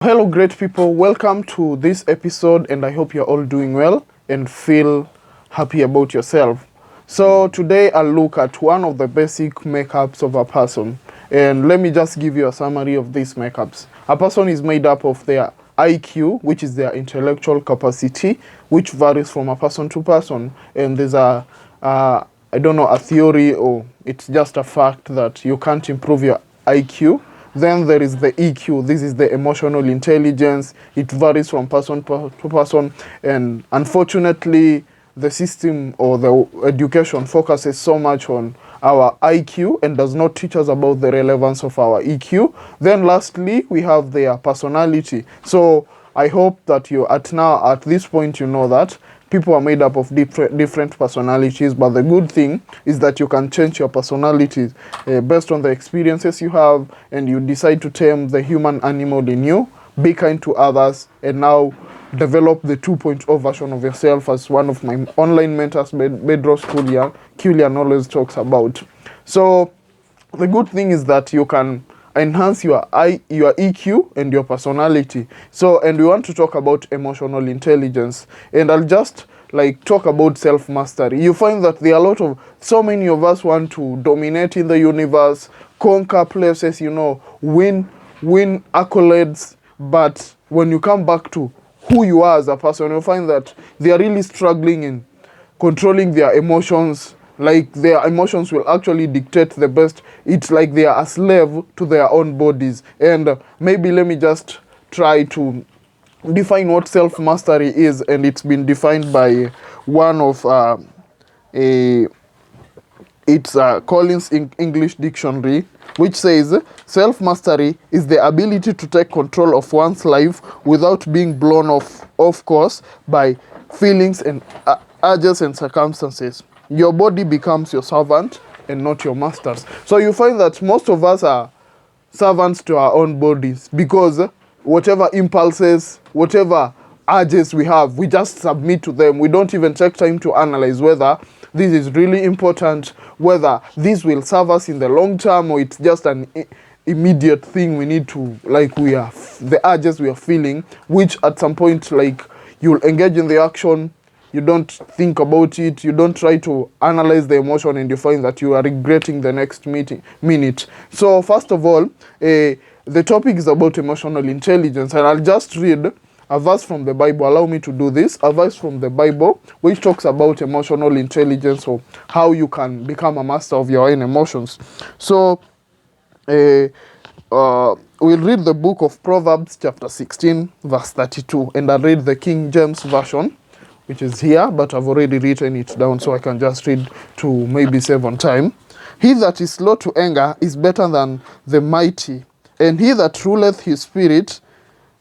Hello, great people. Welcome to this episode, and I hope you're all doing well and feel happy about yourself. So, today I'll look at one of the basic makeups of a person. And let me just give you a summary of these makeups. A person is made up of their IQ, which is their intellectual capacity, which varies from a person to person. And there's I don't know, a theory or it's just a fact that you can't improve your IQ. Then there is the EQ. This is the emotional intelligence. It varies from person to person. And unfortunately, the system or the education focuses so much on our IQ and does not teach us about the relevance of our EQ. Then lastly, we have their personality. So I hope that you at this point you know that people are made up of different personalities, but the good thing is that you can change your personality based on the experiences you have, and you decide to tame the human animal in you, be kind to others, and now develop the 2.0 version of yourself, as one of my online mentors, Bedros Kulian, always talks about. So the good thing is that you can enhance your EQ and your personality. So, and we want to talk about emotional intelligence, and I'll just like talk about self mastery. You find that there are so many of us want to dominate in the universe, conquer places, win accolades, but when you come back to who you are as a person, you find that they are really struggling in controlling their emotions. Like, their emotions will actually dictate the best. It's like they are a slave to their own bodies. And maybe let me just try to define what self-mastery is. And it's been defined by one of Collins English Dictionary, which says self-mastery is the ability to take control of one's life without being blown off course by feelings and urges and circumstances. Your body becomes your servant and not your masters. So you find that most of us are servants to our own bodies, because whatever impulses, whatever urges we have, we just submit to them. We don't even take time to analyze whether this is really important, whether this will serve us in the long term, or it's just an immediate thing we need to, like, the urges we are feeling, which at some point, like, you'll engage in the action. You don't think about it, you don't try to analyze the emotion, and you find that you are regretting the next minute. So first of all, the topic is about emotional intelligence, and I'll just read a verse from the Bible. Allow me to do this. A verse from the Bible which talks about emotional intelligence, or how you can become a master of your own emotions. So we'll read the book of Proverbs chapter 16 verse 32, and I'll read the King James Version, which is here, but I've already written it down so I can just read to maybe save on time. He that is slow to anger is better than the mighty, and he that ruleth his spirit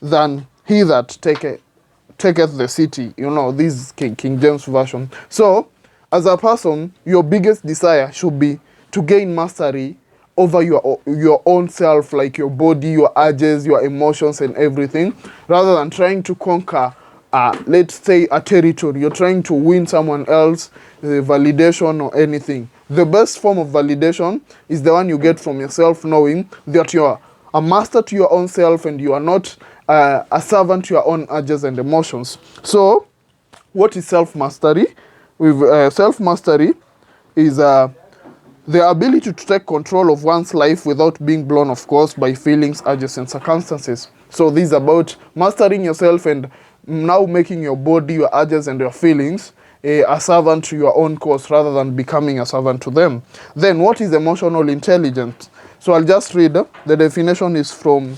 than he that taketh the city. This is King James Version. So, as a person, your biggest desire should be to gain mastery over your own self, like your body, your urges, your emotions, and everything, rather than trying to conquer let's say a territory. You're trying to win someone else validation or anything. The best form of validation is the one you get from yourself, knowing that you're a master to your own self and you are not a servant to your own urges and emotions. So what is self-mastery? Self-mastery is the ability to take control of one's life without being blown off course by feelings, urges, and circumstances. So this is about mastering yourself and now making your body, your urges, and your feelings a servant to your own cause, rather than becoming a servant to them. Then what is emotional intelligence? So I'll just read. The definition is from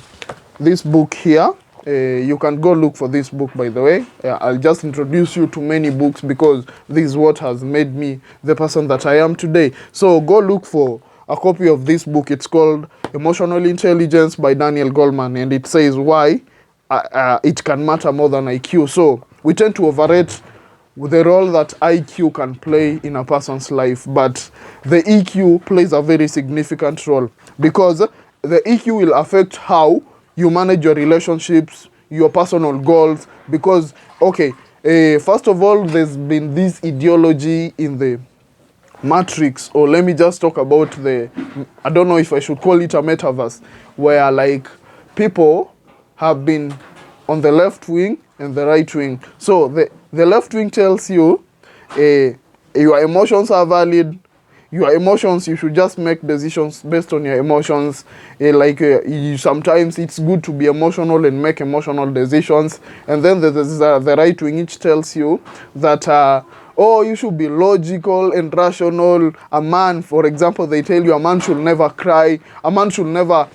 this book here. You can go look for this book, by the way. I'll just introduce you to many books, because this is what has made me the person that I am today. So go look for a copy of this book. It's called Emotional Intelligence by Daniel Goleman, and it says why it can matter more than IQ. So we tend to overrate the role that IQ can play in a person's life, but the EQ plays a very significant role, because the EQ will affect how you manage your relationships, your personal goals. Because, okay, first of all, there's been this ideology in the matrix, or let me just talk about I don't know if I should call it a metaverse, where, like, people have been on the left wing and the right wing. So the left wing tells you your emotions are valid. Your emotions, you should just make decisions based on your emotions. Sometimes it's good to be emotional and make emotional decisions. And then there's the right wing, which tells you that you should be logical and rational. A man, for example, they tell you a man should never cry, a man should never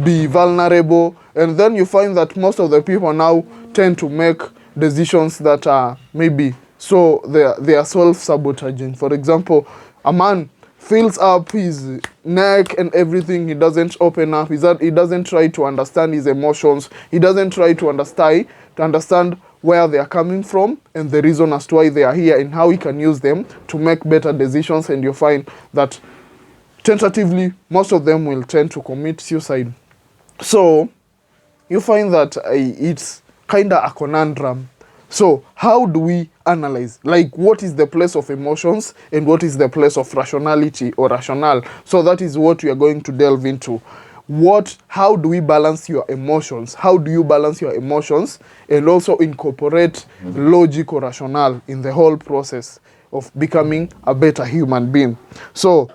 be vulnerable. And then you find that most of the people now tend to make decisions that are maybe so they are self-sabotaging. For example, a man fills up his neck and everything. He doesn't open up. He doesn't try to understand his emotions. He doesn't try to understand where they are coming from and the reason as to why they are here and how he can use them to make better decisions. And you find that tentatively most of them will tend to commit suicide. So you find that it's kind of a conundrum. So how do we analyze? Like, what is the place of emotions and what is the place of rationality or rationale? So that is what we are going to delve into. How do we balance your emotions? How do you balance your emotions and also incorporate logic or rationale in the whole process of becoming a better human being? So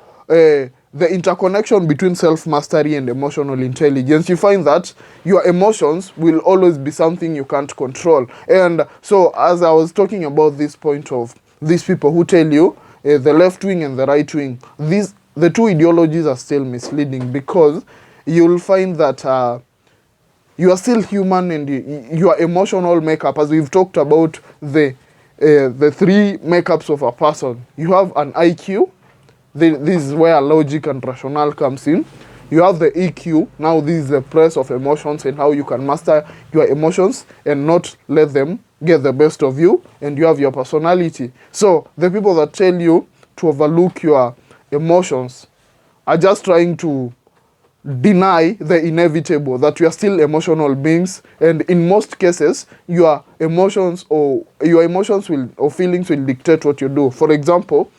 the interconnection between self-mastery and emotional intelligence, you find that your emotions will always be something you can't control. And so as I was talking about this point of these people who tell you the left wing and the right wing, the two ideologies are still misleading, because you'll find that you are still human, and your emotional makeup, as we've talked about the three makeups of a person. You have an IQ. This is where logic and rationale comes in. You have the EQ. Now this is the place of emotions and how you can master your emotions and not let them get the best of you. And you have your personality. So the people that tell you to overlook your emotions are just trying to deny the inevitable, that you are still emotional beings, and in most cases your emotions or feelings will dictate what you do. For example,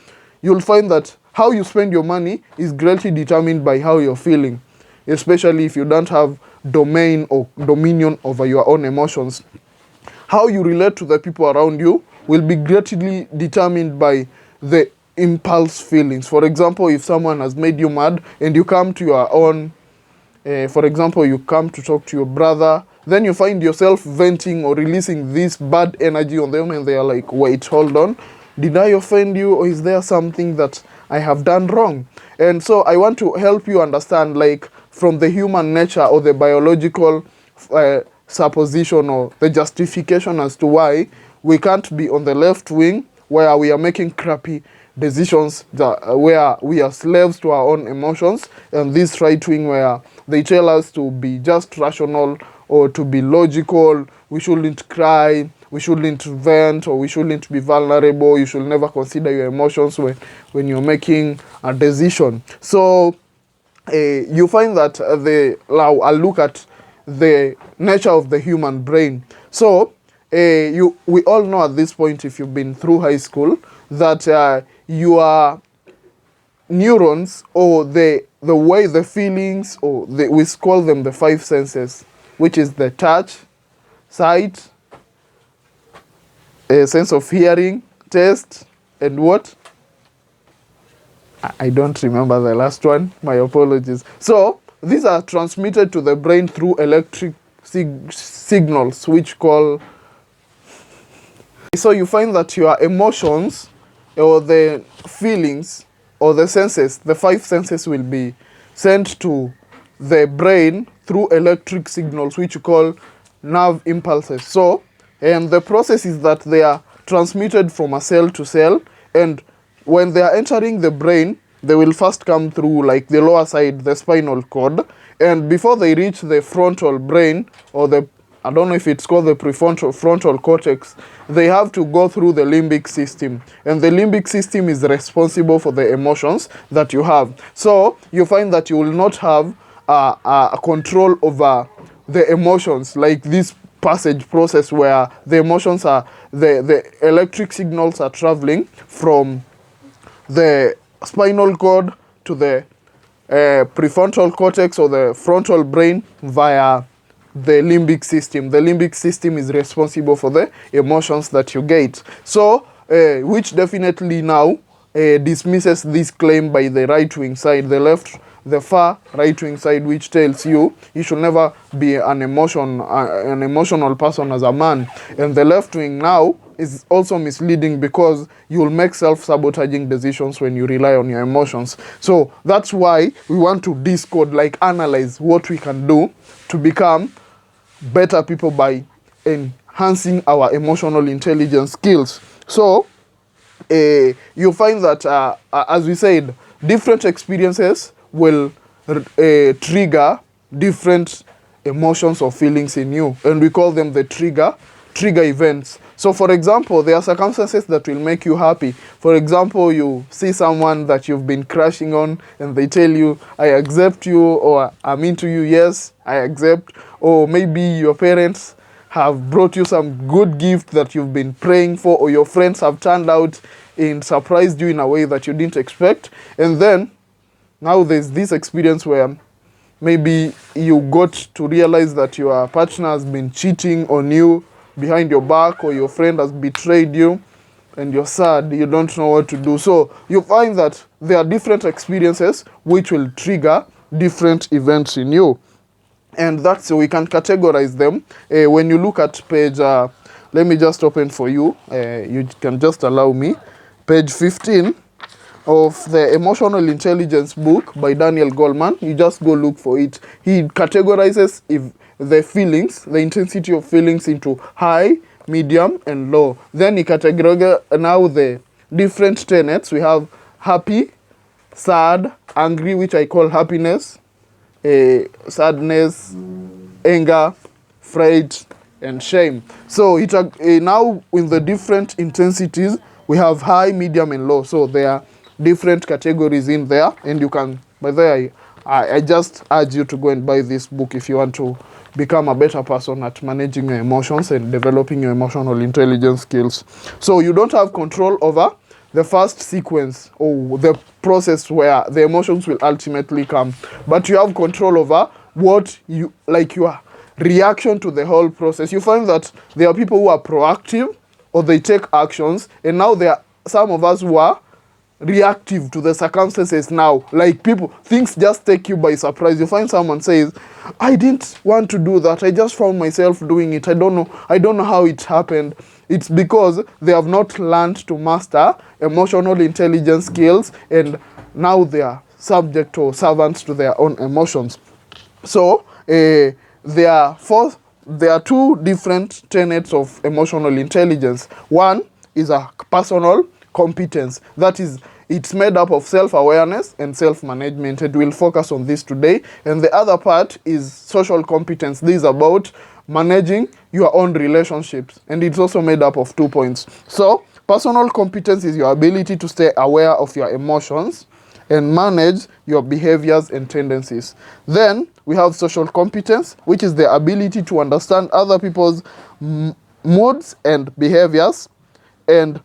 you'll find that how you spend your money is greatly determined by how you're feeling, especially if you don't have domain or dominion over your own emotions. How you relate to the people around you will be greatly determined by the impulse feelings. For example, if someone has made you mad and you come to your own, for example, you come to talk to your brother, then you find yourself venting or releasing this bad energy on them, and they are like, wait, hold on. Did I offend you, or is there something that I have done wrong? And so I want to help you understand, like, from the human nature or the biological supposition or the justification as to why we can't be on the left wing, where we are making crappy decisions, where we are slaves to our own emotions, and this right wing, where they tell us to be just rational or to be logical. We shouldn't cry, we shouldn't vent, or we shouldn't be vulnerable. You should never consider your emotions when you're making a decision. So you find that I'll look at the nature of the human brain. So we all know at this point, if you've been through high school, that your neurons, or the way the feelings, or we call them the five senses, which is the touch, sight, a sense of hearing, taste, and what? I don't remember the last one. My apologies. So these are transmitted to the brain through electric signals, which call. So you find that your emotions, or the feelings, or the senses, the five senses, will be sent to the brain through electric signals, which you call nerve impulses. So, and the process is that they are transmitted from a cell to cell, and when they are entering the brain, they will first come through like the lower side, the spinal cord, and before they reach the frontal brain, or I don't know if it's called the frontal cortex, they have to go through the limbic system. And the limbic system is responsible for the emotions that you have. So you find that you will not have a control over the emotions, like this passage process where the emotions are, the electric signals are traveling from the spinal cord to the prefrontal cortex or the frontal brain via the limbic system. The limbic system is responsible for the emotions that you get. So, which definitely now dismisses this claim by the right-wing side, the far right-wing side, which tells you should never be an emotional person as a man. And the left-wing now is also misleading because you'll make self-sabotaging decisions when you rely on your emotions. So that's why we want to decode, like analyze what we can do to become better people by enhancing our emotional intelligence skills. So you find that, as we said, different experiences will trigger different emotions or feelings in you, and we call them the trigger events. So for example, there are circumstances that will make you happy. For example, you see someone that you've been crushing on and they tell you, I accept you, or I'm into you, yes, I accept. Or maybe your parents have brought you some good gift that you've been praying for, or your friends have turned out and surprised you in a way that you didn't expect. And then now there's this experience where maybe you got to realize that your partner has been cheating on you behind your back, or your friend has betrayed you, and you're sad, you don't know what to do. So you find that there are different experiences which will trigger different events in you. And that's, we can categorize them. When you look at page, let me just open for you, you can just allow me, page 15 of the Emotional Intelligence book by Daniel Goleman. You just go look for it. He categorizes the feelings, the intensity of feelings, into high, medium, and low. Then he categorizes now the different tenets. We have happy, sad, angry, which I call happiness, sadness, anger, fright, and shame. So now in the different intensities, we have high, medium, and low. So there are different categories in there, and you can, by the way, I just urge you to go and buy this book if you want to become a better person at managing your emotions and developing your emotional intelligence skills. So you don't have control over the first sequence or the process where the emotions will ultimately come, but you have control over what you, like, your reaction to the whole process. You find that there are people who are proactive, or they take actions, and now there are some of us who are reactive to the circumstances now. Like, things just take you by surprise. You find someone says, I didn't want to do that, I just found myself doing it, I don't know how it happened. It's because they have not learned to master emotional intelligence skills, and now they are subject or servants to their own emotions. So there are two different tenets of emotional intelligence. One is a personal competence. That is, it's made up of self-awareness and self-management, and we'll focus on this today. And the other part is social competence. This is about managing your own relationships, and it's also made up of 2 points. So personal competence is your ability to stay aware of your emotions and manage your behaviors and tendencies. Then we have social competence, which is the ability to understand other people's moods and behaviors and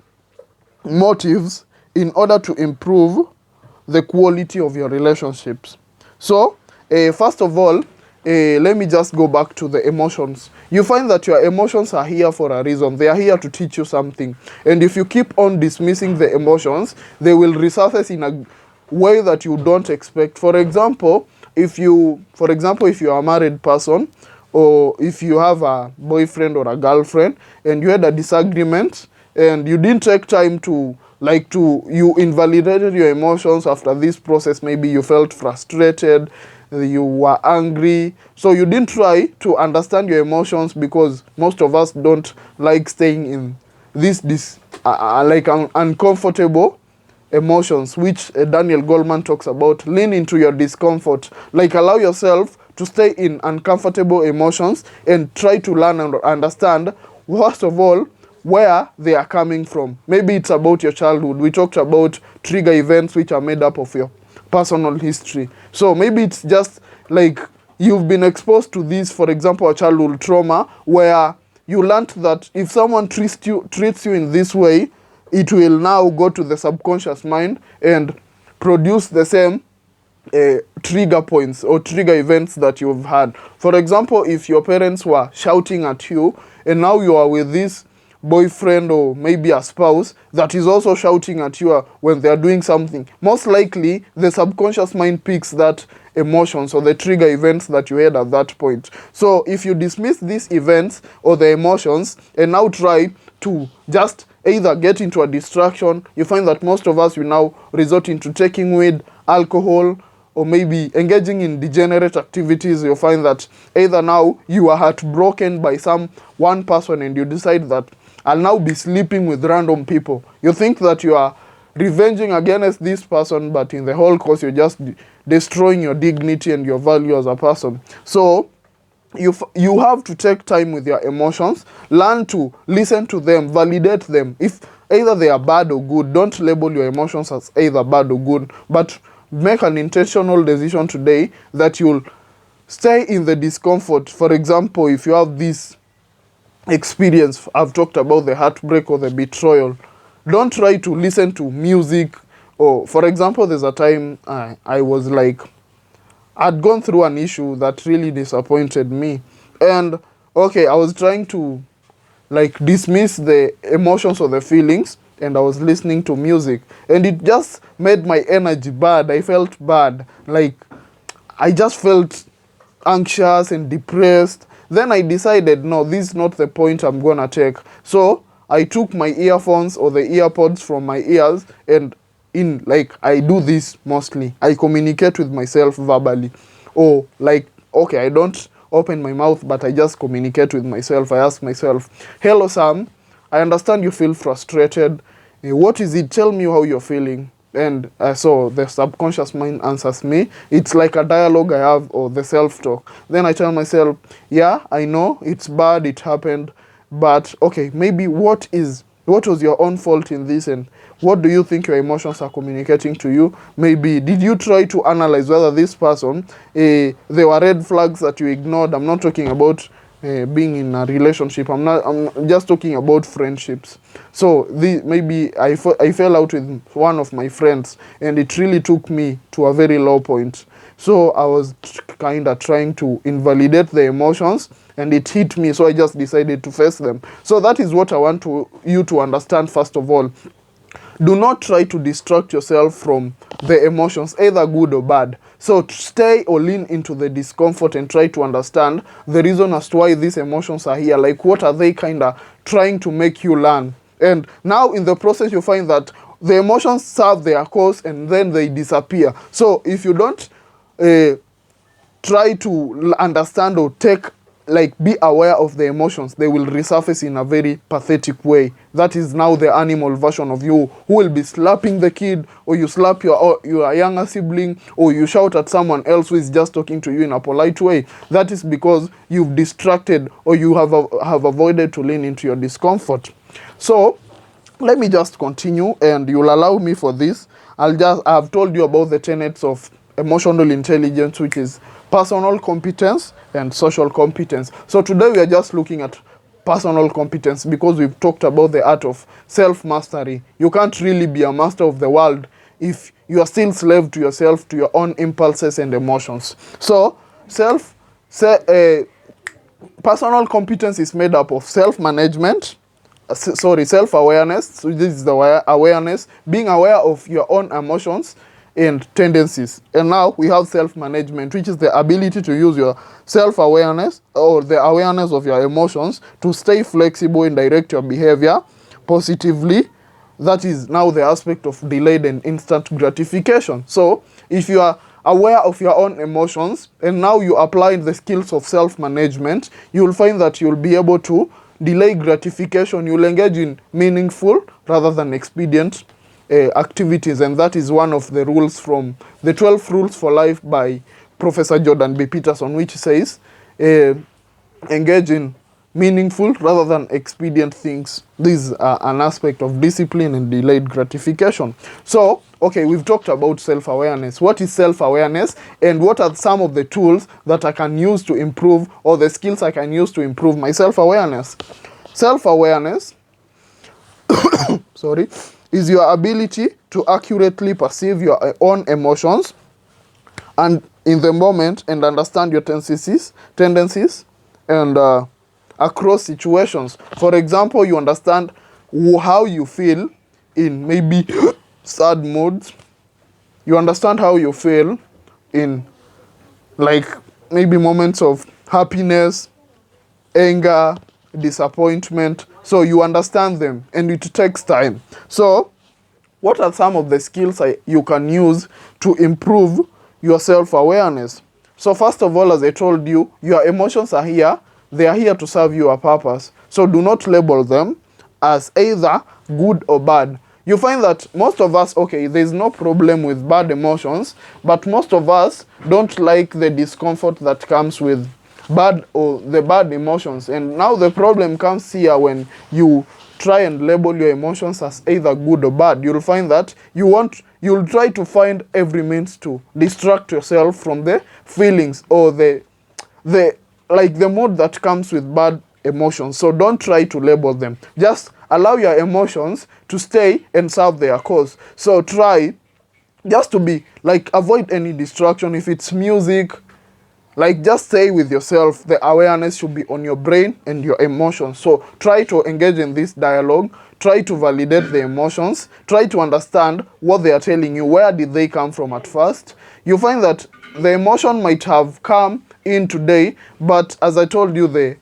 motives in order to improve the quality of your relationships. So first of all, let me just go back to the emotions. You find that your emotions are here for a reason. They are here to teach you something. And if you keep on dismissing the emotions, they will resurface in a way that you don't expect. For example, if you are a married person, or if you have a boyfriend or a girlfriend and you had a disagreement and you didn't take time to you invalidated your emotions after this process. Maybe you felt frustrated, you were angry, so you didn't try to understand your emotions, because most of us don't like staying in this uncomfortable emotions, which Daniel Goleman talks about. Lean into your discomfort, allow yourself to stay in uncomfortable emotions and try to learn and understand, first of all, where they are coming from. Maybe it's about your childhood. We talked about trigger events, which are made up of your personal history. So maybe it's just like you've been exposed to this, for example, a childhood trauma, where you learned that if someone treats you in this way, it will now go to the subconscious mind and produce the same trigger points or trigger events that you've had. For example, if your parents were shouting at you and now you are with this boyfriend or maybe a spouse that is also shouting at you when they are doing something, most likely the subconscious mind picks that emotions or the trigger events that you had at that point. So if you dismiss these events or the emotions and now try to just either get into a distraction, you find that most of us will now resort into taking weed, alcohol, or maybe engaging in degenerate activities. You'll find that either now you are heartbroken by one person and you decide that I'll now be sleeping with random people. You think that you are revenging against this person, but in the whole course you're just destroying your dignity and your value as a person. So you have to take time with your emotions, learn to listen to them, validate them. If either they are bad or good, don't label your emotions as either bad or good, but make an intentional decision today that you'll stay in the discomfort. For example, if you have this experience, I've talked about the heartbreak or the betrayal, don't try to listen to music. Or for example, there's a time I was like, I'd gone through an issue that really disappointed me, and okay, I was trying to like dismiss the emotions or the feelings, and I was listening to music, and it just made my energy bad. I felt bad, like I just felt anxious and depressed. Then I decided, no, this is not the point I'm gonna take. So I took my earphones or the earpods from my ears, and I do this mostly. I communicate with myself verbally. Or like, okay, I don't open my mouth, but I just communicate with myself. I ask myself, hello Sam, I understand you feel frustrated. What is it? Tell me how you're feeling. And so the subconscious mind answers me. It's like a dialogue I have, or the self-talk. Then I tell myself, yeah, I know, it's bad, it happened, but okay, maybe what was your own fault in this, and what do you think your emotions are communicating to you? Maybe did you try to analyze whether this person, there were red flags that you ignored? I'm not talking about being in a relationship. I'm just talking about friendships. So maybe I fell out with one of my friends, and it really took me to a very low point. So I was kind of trying to invalidate the emotions, and it hit me, so I just decided to face them. So that is what I want you to understand. First of all, do not try to distract yourself from the emotions, either good or bad. So stay or lean into the discomfort and try to understand the reason as to why these emotions are here. Like, what are they kind of trying to make you learn? And now in the process, you find that the emotions serve their cause and then they disappear. So if you don't try to understand or be aware of the emotions, they will resurface in a very pathetic way. That is now the animal version of you, who will be slapping the kid, or you slap your younger sibling, or you shout at someone else who is just talking to you in a polite way. That is because you've distracted, or you have avoided to lean into your discomfort. So let me just continue, and you'll allow me for this. I've told you about the tenets of emotional intelligence, which is personal competence and social competence. So today we are just looking at personal competence because we've talked about the art of self-mastery. You can't really be a master of the world if you are still slave to yourself, to your own impulses and emotions. So personal competence is made up of self-management, self-awareness. So this is the awareness, being aware of your own emotions and tendencies. And now we have self-management, which is the ability to use your self-awareness or the awareness of your emotions to stay flexible and direct your behavior positively. That is now the aspect of delayed and instant gratification. So if you are aware of your own emotions and now you apply the skills of self-management, you will find that you'll be able to delay gratification. You'll engage in meaningful rather than expedient activities, and that is one of the rules from the 12 Rules for Life by Professor Jordan B. Peterson, which says engage in meaningful rather than expedient things. This is an aspect of discipline and delayed gratification. So, okay, we've talked about self-awareness. What is self-awareness, and what are some of the tools that I can use to improve, or the skills I can use to improve my self-awareness? Self-awareness is your ability to accurately perceive your own emotions, and in the moment and understand your tendencies and across situations. For example, you understand how you feel in maybe sad moods. You understand how you feel in like maybe moments of happiness, anger, disappointment. So you understand them and it takes time. So what are some of the skills you can use to improve your self-awareness? So first of all, as I told you, your emotions are here. They are here to serve you a purpose. So do not label them as either good or bad. You find that most of us, okay, there's no problem with bad emotions, but most of us don't like the discomfort that comes with bad or the bad emotions. And now the problem comes here when you try and label your emotions as either good or bad. You'll find that you'll try to find every means to distract yourself from the feelings or the mood that comes with bad emotions. So don't try to label them. Just allow your emotions to stay and serve their cause. So try just to be like, avoid any distraction. If it's music, like, just stay with yourself. The awareness should be on your brain and your emotions. So try to engage in this dialogue. Try to validate the emotions. Try to understand what they are telling you. Where did they come from at first? You find that the emotion might have come in today, but as I told you, the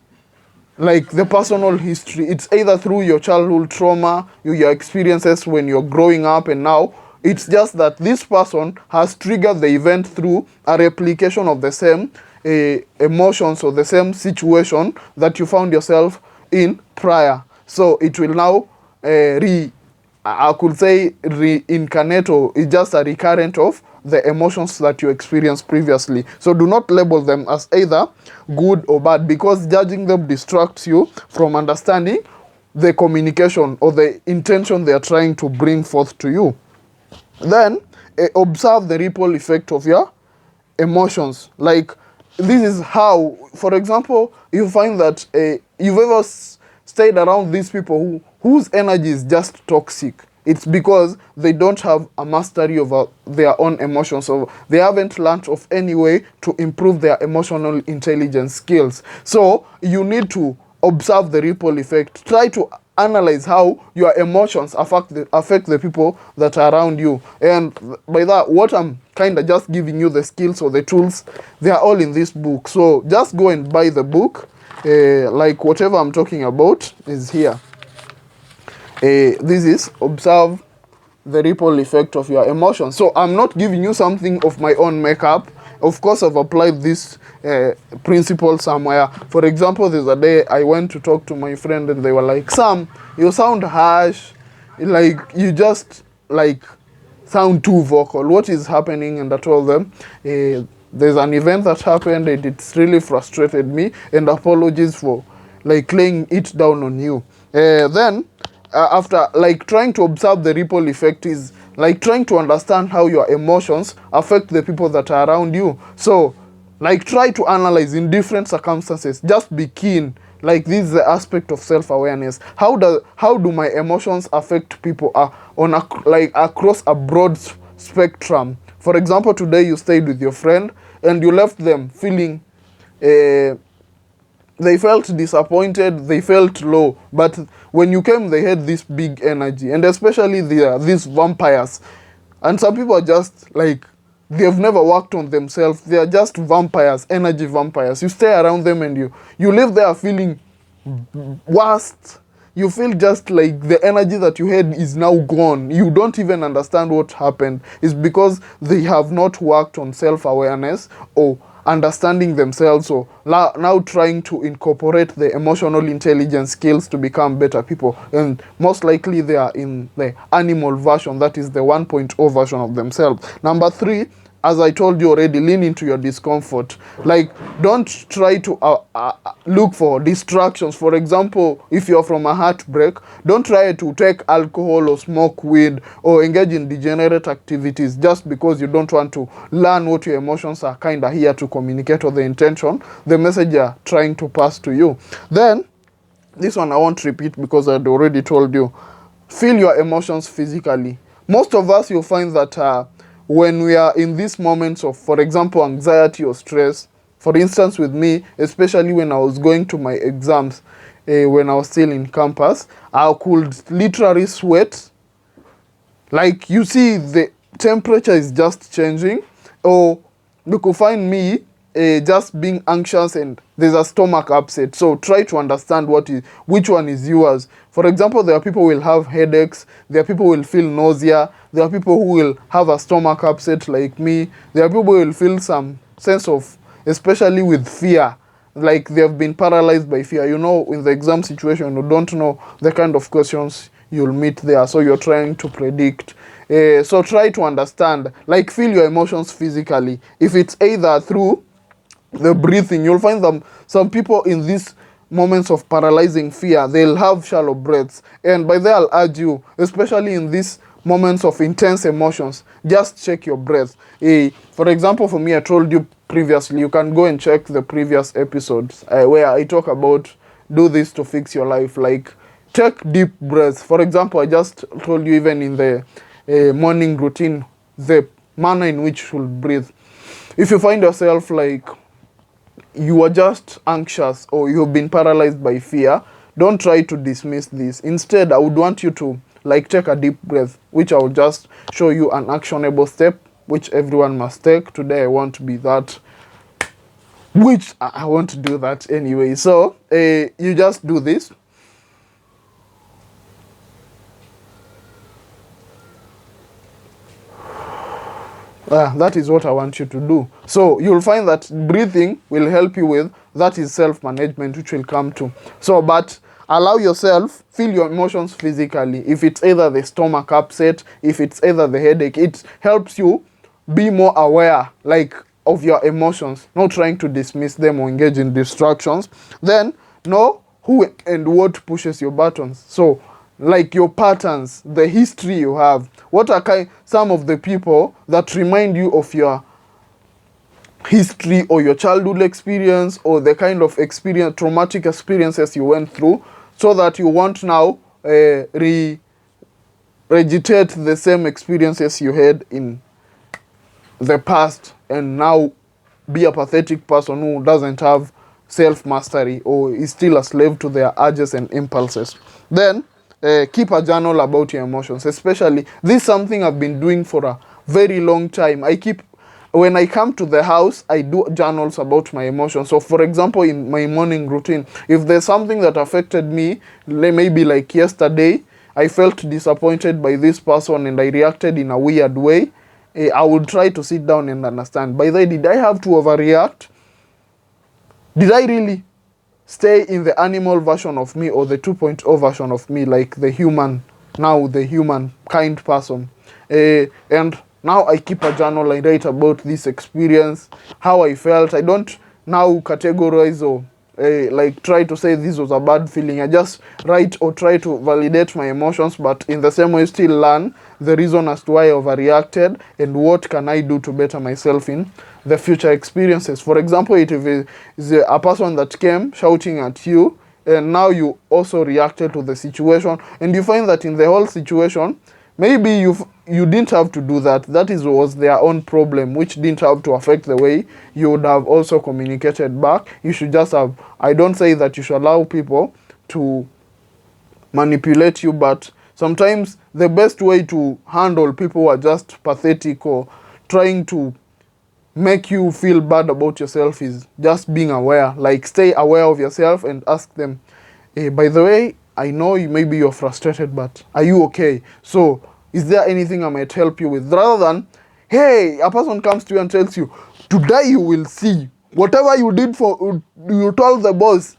personal history, it's either through your childhood trauma, your experiences when you're growing up, and now it's just that this person has triggered the event through a replication of the same emotions or the same situation that you found yourself in prior. So it will now I could say reincarnate, or it's just a recurrent of the emotions that you experienced previously. So do not label them as either good or bad, because judging them distracts you from understanding the communication or the intention they are trying to bring forth to you. Then observe the ripple effect of your emotions. Like, this is how, for example, you find that you've ever stayed around these people whose energy is just toxic. It's because they don't have a mastery over their own emotions, so they haven't learned of any way to improve their emotional intelligence skills. So you need to observe the ripple effect. Try to analyze how your emotions affect the people that are around you. And by that, what I'm kind of just giving you the skills or the tools, they are all in this book. So just go and buy the book. Like, whatever I'm talking about is here. This is observe the ripple effect of your emotions. So I'm not giving you something of my own makeup. Of course, I've applied this principle somewhere. For example, there's a day I went to talk to my friend and they were like, Sam, you sound harsh. Like, you just like sound too vocal. What is happening? And I told them, there's an event that happened and it's really frustrated me, and apologies for like laying it down on you. Then after like trying to observe the ripple effect is like trying to understand how your emotions affect the people that are around you. So like, try to analyze in different circumstances. Just be keen. Like, this is the aspect of self-awareness. How do my emotions affect people across a broad spectrum? For example, today you stayed with your friend and you left them feeling they felt disappointed, they felt low, but when you came, they had this big energy, and especially these vampires. And some people are just like, they've never worked on themselves. They are just vampires, energy vampires. You stay around them and you live there feeling worst. You feel just like the energy that you had is now gone. You don't even understand what happened. It's because they have not worked on self-awareness or understanding themselves, or now trying to incorporate the emotional intelligence skills to become better people. And most likely they are in the animal version, that is the 1.0 version of themselves. Number 3, as I told you already, lean into your discomfort. Like, don't try to look for distractions. For example, if you're from a heartbreak, don't try to take alcohol or smoke weed or engage in degenerate activities just because you don't want to learn what your emotions are kind of here to communicate, or the intention, the message you're trying to pass to you. Then, this one I won't repeat because I'd already told you. Feel your emotions physically. Most of us, you'll find that when we are in these moments of, for example, anxiety or stress. For instance, with me, especially when I was going to my exams, when I was still in campus, I could literally sweat. Like, you see, the temperature is just changing. Or you could find me just being anxious and there's a stomach upset. So try to understand which one is yours. For example, there are people who will have headaches. There are people who will feel nausea. There are people who will have a stomach upset like me. There are people who will feel some sense of, especially with fear, like they have been paralyzed by fear. You know, in the exam situation, you don't know the kind of questions you'll meet there, so you're trying to predict. So try to understand, like, feel your emotions physically. If it's either through the breathing, you'll find them, some people in these moments of paralyzing fear, they'll have shallow breaths. And by that, I'll urge you, especially in these moments of intense emotions, just check your breath. For example, for me, I told you previously, you can go and check the previous episodes where I talk about do this to fix your life. Like, take deep breaths. For example, I just told you, even in the morning routine, the manner in which you should breathe. If you find yourself like you are just anxious or you've been paralyzed by fear, don't try to dismiss this. Instead, I would want you to like take a deep breath, which I will just show you an actionable step which everyone must take. Today I want to be that, which I want to do that anyway. So you just do this. That is what I want you to do. So you'll find that breathing will help you with that is self-management, which will come to. So, but allow yourself, feel your emotions physically. If it's either the stomach upset, if it's either the headache, it helps you be more aware, like, of your emotions, not trying to dismiss them or engage in distractions. Then know who and what pushes your buttons. So, like, your patterns, the history you have. What are some of the people that remind you of your history or your childhood experience or the kind of traumatic experiences you went through, so that you won't now regurgitate the same experiences you had in the past and now be a pathetic person who doesn't have self-mastery or is still a slave to their urges and impulses. Then keep a journal about your emotions. Especially, this is something I've been doing for a very long time. When I come to the house, I do journals about my emotions. So, for example, in my morning routine, if there's something that affected me, maybe like yesterday, I felt disappointed by this person and I reacted in a weird way, I would try to sit down and understand. By the way, did I have to overreact? Did I really stay in the animal version of me or the 2.0 version of me, like the human kind person? And now I keep a journal. I write about this experience, how I felt. I don't now categorize or like try to say this was a bad feeling. I just write or try to validate my emotions, but in the same way still learn the reason as to why I overreacted and what can I do to better myself in the future experiences. For example, if it is a person that came shouting at you and now you also reacted to the situation, and you find that in the whole situation, maybe you didn't have to do that. That was their own problem, which didn't have to affect the way you would have also communicated back. You should just have, I don't say that you should allow people to manipulate you, but sometimes the best way to handle people who are just pathetic or trying to make you feel bad about yourself is just being aware. Like, stay aware of yourself and ask them, hey, by the way, I know maybe you're frustrated, but are you okay? So, is there anything I might help you with? Rather than, hey, a person comes to you and tells you, today you will see. Whatever you did you told the boss,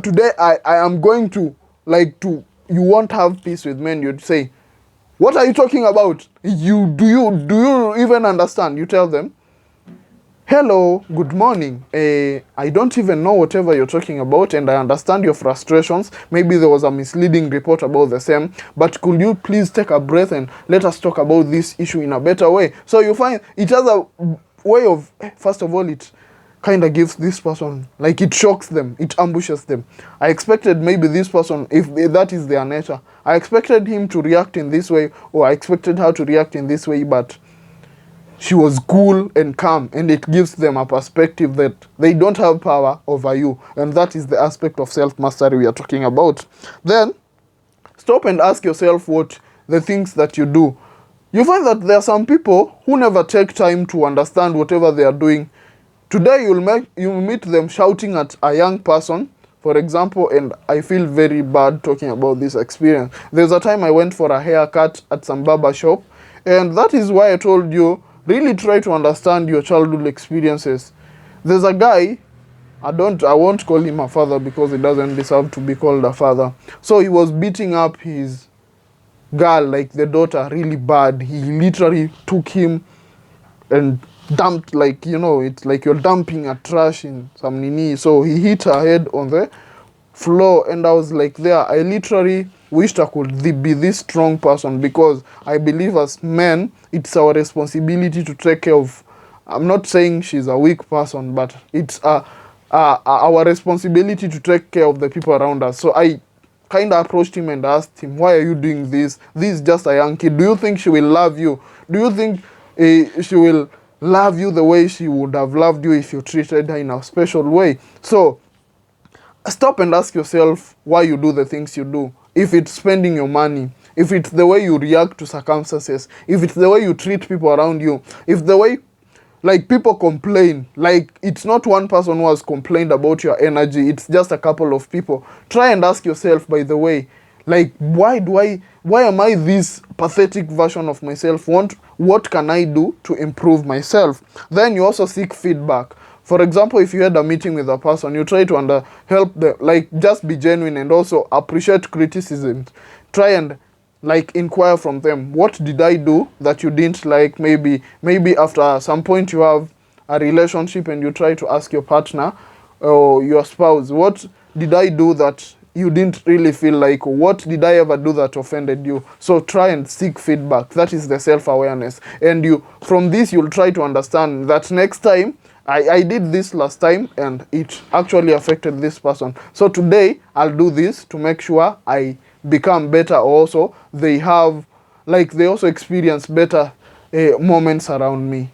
today I am going to, you won't have peace with men. You'd say, what are you talking about? Do you even understand? You tell them, hello, good morning. I don't even know whatever you're talking about, and I understand your frustrations. Maybe there was a misleading report about the same, but could you please take a breath and let us talk about this issue in a better way? So you find it has a way of, first of all, it kind of gives this person, like, it shocks them, it ambushes them. I expected maybe this person, if that is their nature, I expected him to react in this way, or I expected her to react in this way, but she was cool and calm, and it gives them a perspective that they don't have power over you, and that is the aspect of self-mastery we are talking about. Then stop and ask yourself what the things that you do. You find that there are some people who never take time to understand whatever they are doing. Today you'll meet them shouting at a young person, for example, and I feel very bad talking about this experience. There's a time I went for a haircut at some barber shop, and that is why I told you, really try to understand your childhood experiences. There's a guy, I won't call him a father because he doesn't deserve to be called a father. So he was beating up his girl, like the daughter, really bad. He literally took him and dumped, like, it's like you're dumping a trash in some nini. So he hit her head on the floor, and I was like, there, I literally wished I could be this strong person, because I believe as men, it's our responsibility to take care of, I'm not saying she's a weak person, but it's our responsibility to take care of the people around us. So I kind of approached him and asked him, why are you doing this? This is just a young kid. Do you think she will love you? Do you think she will love you the way she would have loved you if you treated her in a special way? So stop and ask yourself why you do the things you do. If it's spending your money, if it's the way you react to circumstances, if it's the way you treat people around you, if the way, like, people complain, like, it's not one person who has complained about your energy, it's just a couple of people. Try and ask yourself, by the way, like, why am I this pathetic version of myself? What can I do to improve myself? Then you also seek feedback. For example, if you had a meeting with a person, you try to help them, like, just be genuine and also appreciate criticism. Try and, like, inquire from them, what did I do that you didn't like? Maybe after some point you have a relationship and you try to ask your partner or your spouse, what did I do that you didn't really feel like? What did I ever do that offended you? So try and seek feedback. That is the self-awareness. And from this, you'll try to understand that next time, I did this last time and it actually affected this person. So today, I'll do this to make sure I become better also. They also experience better moments around me.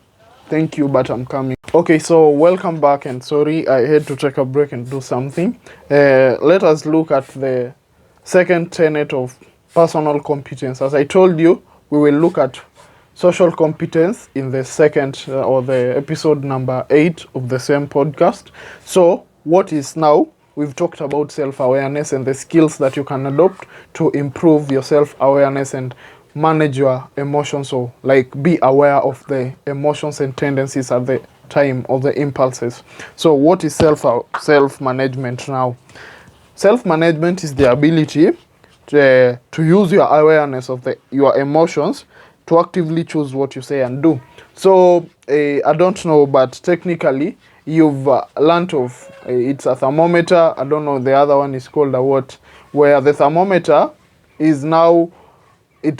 Thank you, but I'm coming. Okay, so welcome back, and sorry, I had to take a break and do something. Let us look at the second tenet of personal competence. As I told you, we will look at social competence in the second or the episode number 8 of the same podcast. So what is now? We've talked about self-awareness and the skills that you can adopt to improve your self-awareness and manage your emotions, or like be aware of the emotions and tendencies at the time of the impulses. So what is self-management now? Self-management is the ability to use your awareness of your emotions to actively choose what you say and do. So I don't know, but technically you've learnt of it's a thermometer. I don't know, the other one is called a what, where the thermometer is now,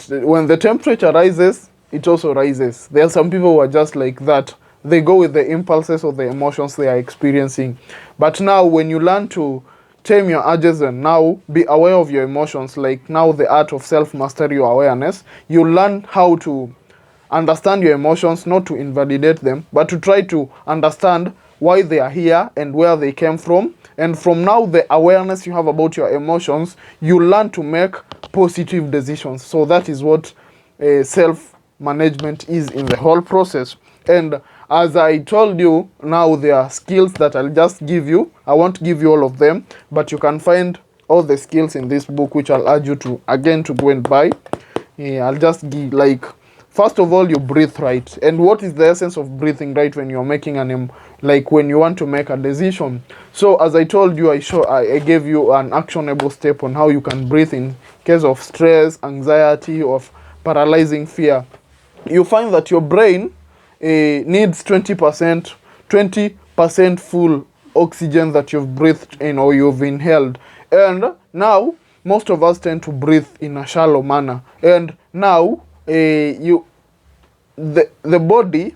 when the temperature rises, it also rises. There are some people who are just like that. They go with the impulses or the emotions they are experiencing. But now when you learn to tame your urges and now be aware of your emotions, like now the art of self-mastery or awareness, you learn how to understand your emotions, not to invalidate them, but to try to understand why they are here and where they came from. And from now, the awareness you have about your emotions, you learn to make positive decisions. So that is what self-management is in the whole process. And as I told you, now there are skills that I'll just give you. I won't give you all of them, but you can find all the skills in this book, which I'll urge you to go and buy. I'll just give, like, first of all, you breathe right. And what is the essence of breathing right when you're making when you want to make a decision? So as I told you, I gave you an actionable step on how you can breathe in case of stress, anxiety, or paralyzing fear. You find that your brain needs 20% full oxygen that you've breathed in or you've inhaled. And now, most of us tend to breathe in a shallow manner. And now, the body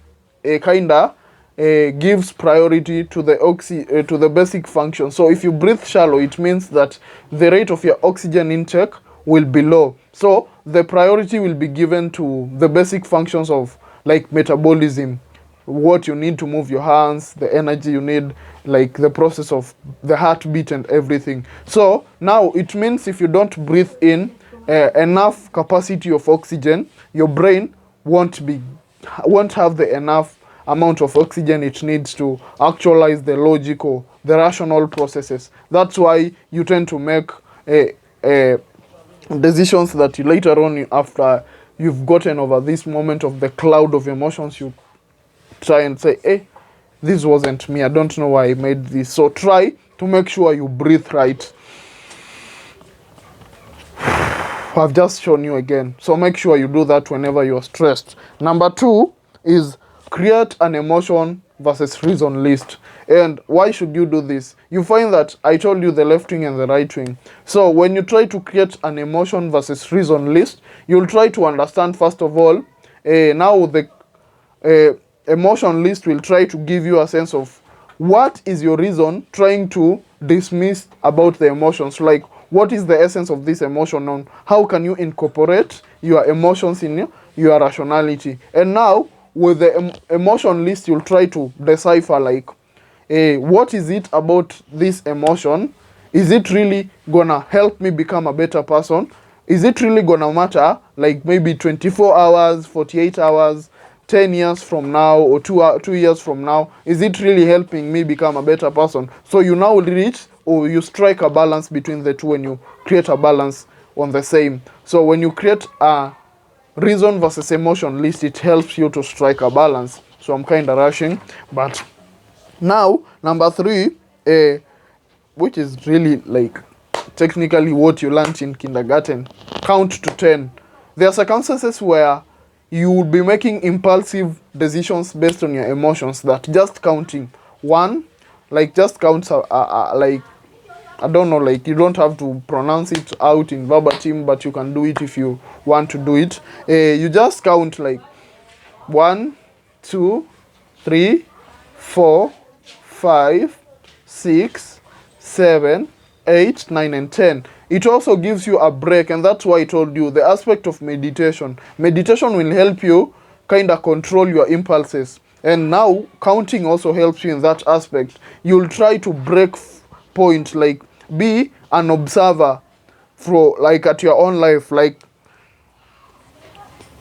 gives priority to the basic function. So if you breathe shallow, it means that the rate of your oxygen intake will be low. So the priority will be given to the basic functions of like metabolism, what you need to move your hands, the energy you need, like the process of the heartbeat and everything. So now it means if you don't breathe in enough capacity of oxygen, your brain won't have the enough amount of oxygen it needs to actualize the logical, the rational processes. That's why you tend to make decisions that you later on, after you've gotten over this moment of the cloud of emotions, you try and say, hey, this wasn't me, I don't know why I made this. So try to make sure you breathe right. I've just shown you again, so make sure you do that whenever you're stressed. Number 2 is create an emotion versus reason list. And why should you do this? You find that I told you the left wing and the right wing. So when you try to create an emotion versus reason list, you'll try to understand, first of all, now the emotion list will try to give you a sense of what is your reason trying to dismiss about the emotions. Like, what is the essence of this emotion, on how can you incorporate your emotions in your rationality. And now with the emotion list, you'll try to decipher, like, what is it about this emotion? Is it really gonna help me become a better person? Is it really gonna matter, like maybe 24 hours, 48 hours, 10 years from now, or 2 years from now? Is it really helping me become a better person? So you now reach, or you strike a balance between the two, and you create a balance on the same. So when you create a reason versus emotion list, it helps you to strike a balance. So I'm kind of rushing, but now number 3, which is really like technically what you learned in kindergarten, count to 10. There are circumstances where you will be making impulsive decisions based on your emotions, that just counting 1, like just count, like, I don't know, like you don't have to pronounce it out in verbatim, but you can do it if you want to do it. You just count like 1, 2, 3, 4, 5, 6, 7, 8, 9, and 10. It also gives you a break, and that's why I told you the aspect of meditation. Meditation will help you kind of control your impulses, and now counting also helps you in that aspect. You'll try to break point, like be an observer for, like, at your own life. Like,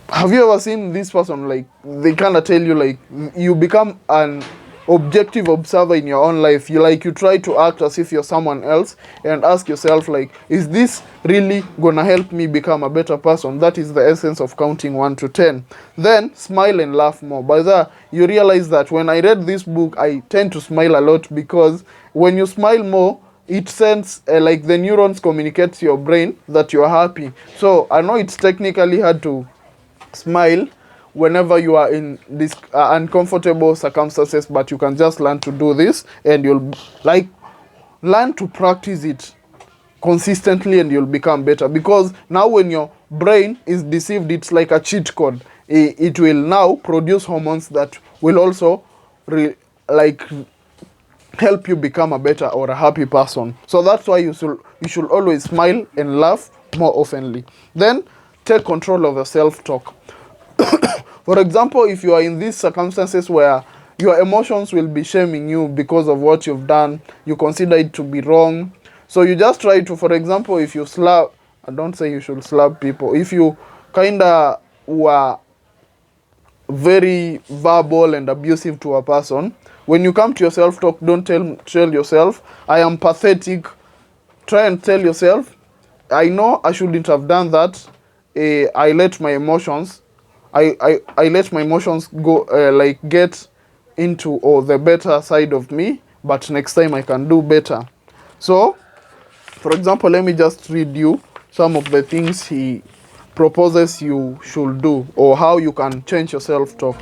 have you ever seen this person, like they kind of tell you, like, you become an objective observer in your own life. You try to act as if you're someone else, and ask yourself, like, is this really gonna help me become a better person? That is the essence of counting 1 to 10. Then smile and laugh more. By that, you realize that when I read this book, I tend to smile a lot, because when you smile more, it sends like the neurons communicate to your brain that you're happy. So I know it's technically hard to smile whenever you are in this uncomfortable circumstances, but you can just learn to do this, and you'll like learn to practice it consistently, and you'll become better. Because now when your brain is deceived, it's like a cheat code. It will now produce hormones that will also help you become a better or a happy person. So that's why you should always smile and laugh more oftenly. Then take control of your self-talk. For example, if you are in these circumstances where your emotions will be shaming you because of what you've done, you consider it to be wrong. So you just try to, for example, if you slap, I don't say you should slap people. If you kinda were very verbal and abusive to a person, when you come to your self-talk, don't tell yourself, I am pathetic. Try and tell yourself, I know I shouldn't have done that. I let my emotions go, like, get into the better side of me, but next time I can do better. So, for example, let me just read you some of the things he proposes you should do, or how you can change your self-talk.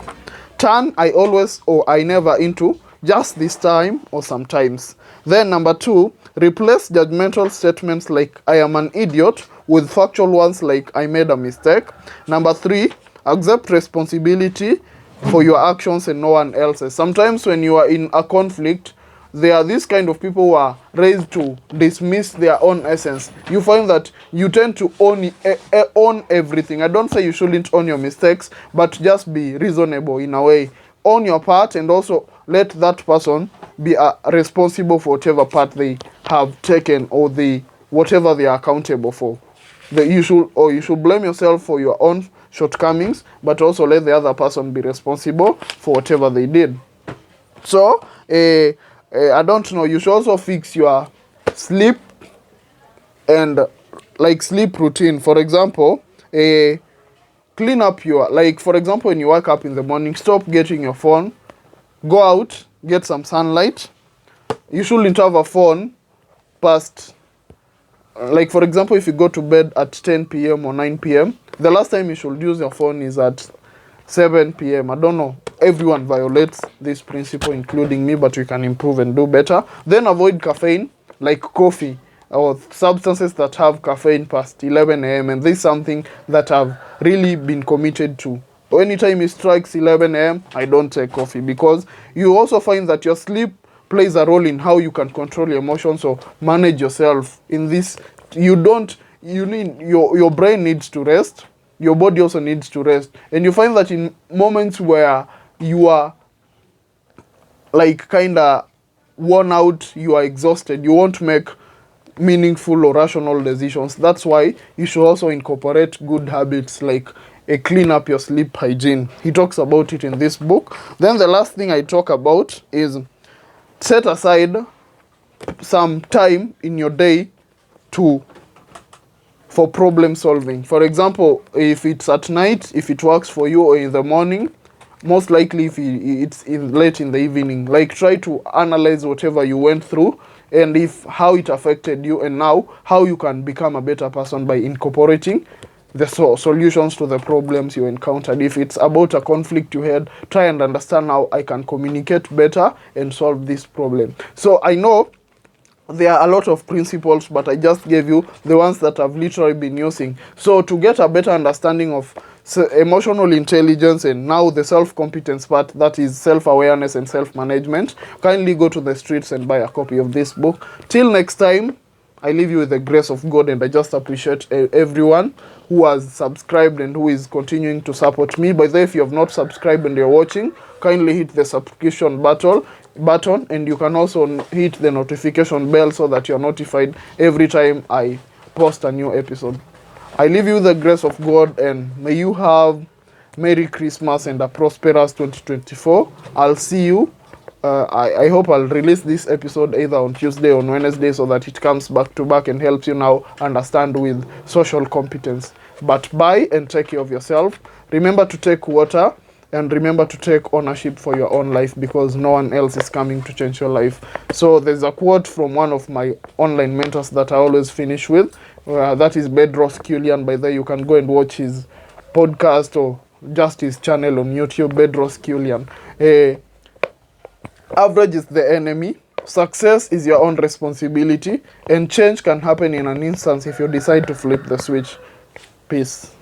Turn I always or I never into just this time or sometimes. Then number 2, replace judgmental statements like I am an idiot with factual ones like I made a mistake. Number 3, accept responsibility for your actions and no one else's. Sometimes when you are in a conflict, they are these kind of people who are raised to dismiss their own essence. You find that you tend to own everything. I don't say you shouldn't own your mistakes, but just be reasonable in a way. Own your part, and also let that person be responsible for whatever part they have taken, or whatever they are accountable for. You should blame yourself for your own shortcomings, but also let the other person be responsible for whatever they did. So I don't know, you should also fix your sleep and like sleep routine. For example, clean up your, like for example, when you wake up in the morning, stop getting your phone, go out, get some sunlight. You shouldn't have a phone past, like for example, if you go to bed at 10 p.m. or 9 p.m., the last time you should use your phone is at 7 p.m. I don't know, everyone violates this principle, including me, but we can improve and do better. Then avoid caffeine, like coffee or substances that have caffeine past 11 a.m. And this is something that I've really been committed to. Anytime it strikes 11 a.m., I don't take coffee, because you also find that your sleep plays a role in how you can control your emotions or manage yourself in this. You need, your brain needs to rest, your body also needs to rest. And you find that in moments where you are like kind of worn out, you are exhausted, you won't make meaningful or rational decisions. That's why you should also incorporate good habits like clean up your sleep hygiene. He talks about it in this book. Then the last thing I talk about is set aside some time in your day for problem solving. For example, if it's at night, if it works for you, or in the morning, most likely if it's late in the evening, like try to analyze whatever you went through, and how it affected you, and now how you can become a better person by incorporating the solutions to the problems you encountered. If it's about a conflict you had, try and understand how I can communicate better and solve this problem. So I know there are a lot of principles, but I just gave you the ones that I've literally been using. So to get a better understanding of emotional intelligence, and now the self-competence part, that is self-awareness and self-management, kindly go to the streets and buy a copy of this book. Till next time, I leave you with the grace of God, and I just appreciate everyone who has subscribed and who is continuing to support me. By the way, if you have not subscribed and you're watching, kindly hit the subscription button, and you can also hit the notification bell so that you're notified every time I post a new episode. I leave you with the grace of God, and may you have Merry Christmas and a prosperous 2024. I'll see you. I hope I'll release this episode either on Tuesday or on Wednesday, so that it comes back to back and helps you now understand with social competence. But bye and take care of yourself. Remember to take water, and remember to take ownership for your own life, because no one else is coming to change your life. So there's a quote from one of my online mentors that I always finish with. That is Bedros Kullian. By the way, you can go and watch his podcast or just his channel on YouTube, Bedros Kullian. Average is the enemy. Success is your own responsibility, and change can happen in an instant if you decide to flip the switch. Peace.